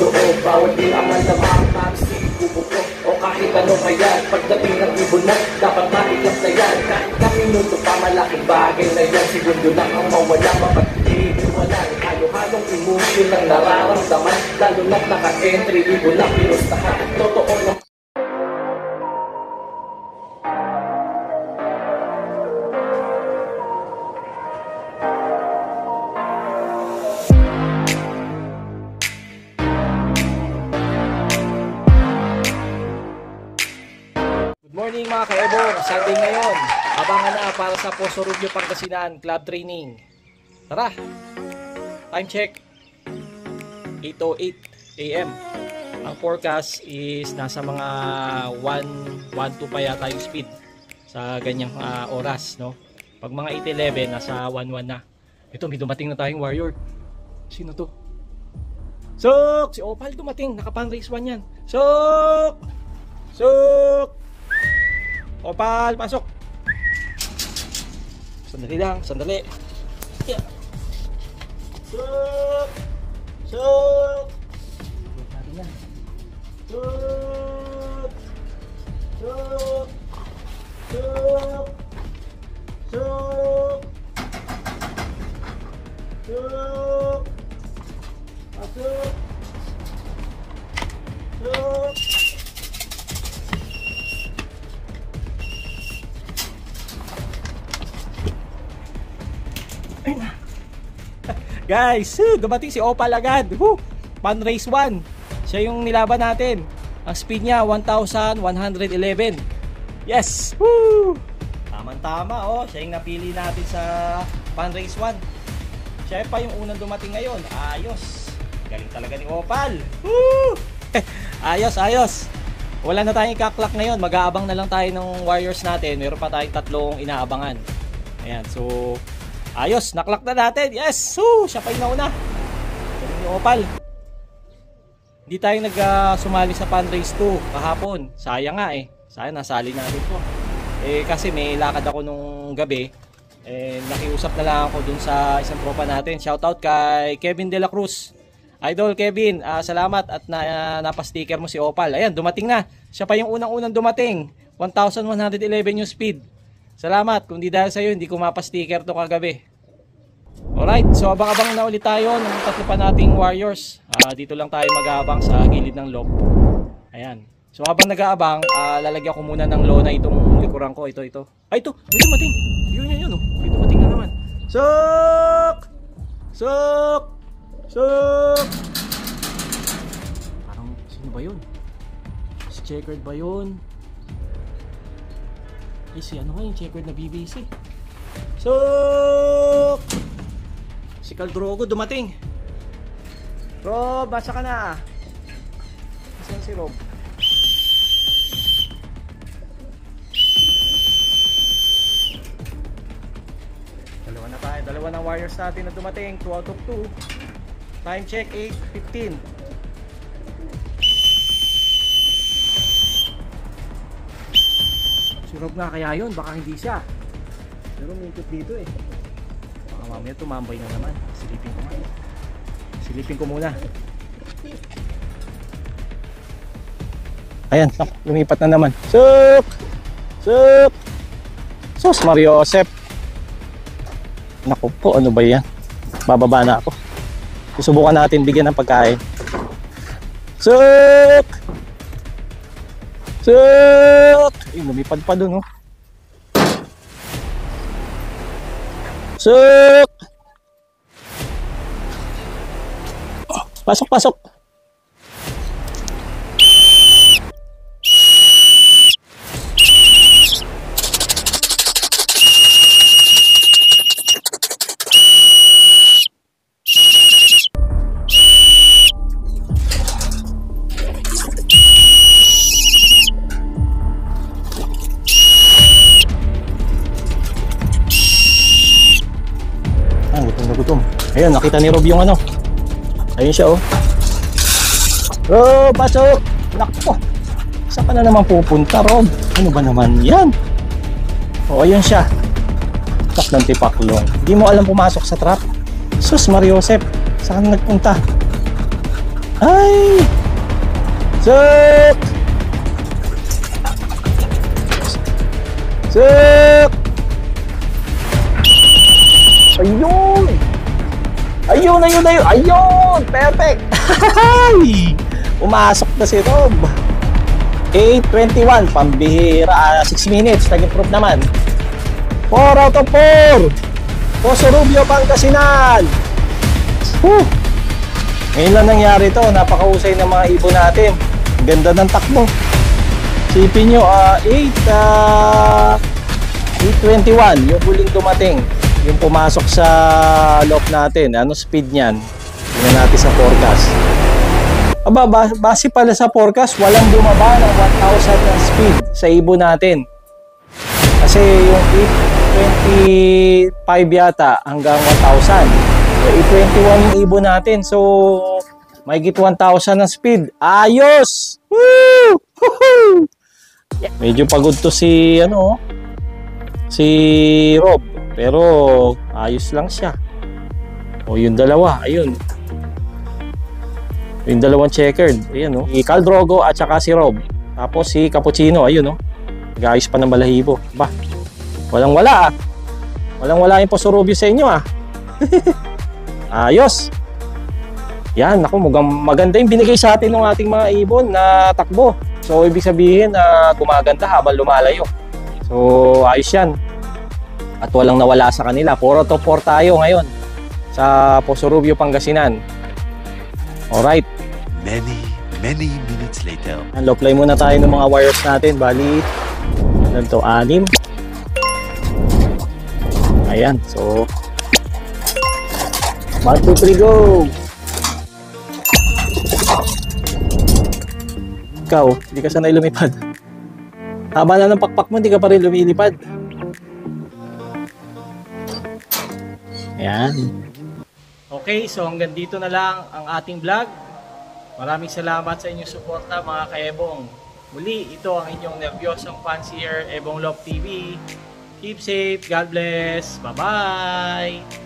loob. Bawat di aman na makakapsi, bubuko o kahit ano pa yan. Pagdating ng ibon na, dapat matikap na yan. Kahit na minuto pa, malaking bagay na yan. Segundo lang ang mawala, mapag-iiwanan. Halo-halong emotion ang nararamdaman. Lalo na't naka-entry, ibon na pinustahan. Totoo na. Good morning mga ka-ebong, Sunday ngayon. Abangan na para sa Poso Rubio Pangasinan Club Training. Tara! Time check 8:08 AM. Ang forecast is nasa mga 1-2 pa yata yung speed sa ganyang oras, no? Pag mga 8:11 nasa 1-1 na. Ito, may dumating na tayong warrior. Sino to? Sok! Si Opal dumating, naka-pan race 1 yan. Sok! Sok! Opal, pasok. Sandali lang, sandali. Yeah. Suk! Suk! Suk! Suk! Suk! Suk! Suk! Pasok! Suk! Guys, dumating si Opal agad. Pan race 1. Siya yung nilaban natin. Ang speed niya 1,111. Yes. Woo! Tama-tama, oh. Siya yung napili natin sa pan race 1. Siya pa yung unang dumating ngayon. Ayos. Galing talaga ni Opal. Woo! Ayos, ayos. Wala na tayong ikaklak ngayon. Mag-aabang na lang tayo ng warriors natin. Meron pa tayong 3 inaabangan. Ayan, so ayos, naklak na natin. Yes! Siya pa yung nauna. Galing ni Opal. Hindi tayo sumali sa pan race 2 kahapon. Sayang nga eh. Sayang, nasali natin to. Kasi may lakad ako nung gabi. Nakiusap na lang ako dun sa isang tropa natin. Shoutout kay Kevin De La Cruz. Idol Kevin, salamat at napasticker mo si Opal. Ayan, dumating na. Siya pa yung unang-unang dumating. 1,111 yung speed. Salamat, kung di dahil sa'yo, hindi ko mapasticker to kagabi. Alright, so abang-abang na ulit tayo ng 3 pa nating warriors. Dito lang tayo mag-aabang sa gilid ng lock. Ayan. So habang nag-aabang, lalagyan ko muna ng lona itong likuran ko. Ito. Ay, ito, may dumating. Yun. May dumating na naman. Sok! Sok! Sok! Parang, sino ba yun? Si Checkered ba yun? Ano nga yung checkered na BBC? So, si Caldrogo dumating. Rob, basa ka na. Saan si Rob? Dalawa na tayo. Dalawa ng warriors natin na dumating. 2 out of 2. Time check 8:15. Si Rob nga kaya yun, baka hindi siya. Pero may ikot dito eh. Baka mamaya tumambay na naman. Silipin ko muna. Ayan, lumipat na naman. Suk! Suk! Sus, Mario Josep. Naku po, ano ba yan? Bababa na ako. Susubukan natin bigyan ng pagkain. Suk! Suk! Ay, lumipad pa dun, oh. Suk! Pasok, pasok. Ayun, nakita ni Rob yung ano. Ayun siya, oh. Rob, pasok! Nakpo! Saan ka na naman pupunta, Rob? Ano ba naman yan? O, ayun siya. Tak ng tipaklong. Hindi mo alam pumasok sa trap. Sus, Mario Josep. Saan nagpunta? Ay! Suk! Suk! Ayun! Ayun! Ayun! Perfect! Umasok na si Rob. 8:21, pambihira. 6 minutes, nag-improve naman. 4 out of 4. Poso Rubio, Pangasinan. Ngayon lang nangyari to. Napakahusay ng mga ibon natin. Ganda ng takbo. Sipin nyo, 8:21, yung huling dumating. Yung pumasok sa loop natin. Ano speed niyan? Tingnan natin sa forecast. Aba, base pala sa forecast, walang bumaba ng 1,000 na speed sa ibon natin. Kasi yung 825 yata hanggang 1,000. So, 821 yung ibon natin. So, mahigit 1,000 na speed. Ayos! Woo! Woohoo! Medyo pagod to si, si Rob. Pero, ayos lang siya. O, yung dalawa, ayun. Yung dalawang checkered, ayan si Khal Drogo at saka si Rob. Tapos si Cappuccino, ayun nag-ayos pa ng balahibo. Ba, walang-wala Walang-wala yung Poso Rubio sa inyo Ayos. Yan, ako, maganda yung binigay sa atin ng ating mga ibon na takbo. So, ibig sabihin na gumaganda habang lumalayo. So, ayos yan. At walang nawala sa kanila. 4 to 4 tayo ngayon sa Poso Rubio, Pangasinan. Alright. Many minutes later. Low-fly muna tayo ng mga wires natin. Bali, ano to, 6. Ayan, so 1, 2, 3, go! Ikaw, hindi ka sanay lumipad. Haba na ng pakpak mo, hindi ka pa rin lumilipad. Ayan. Okay, so hanggang dito na lang ang ating vlog. Maraming salamat sa inyong suporta mga ka-Ebong. Muli, ito ang inyong nervyosong fancier, Ebong Love TV. Keep safe, God bless, bye-bye!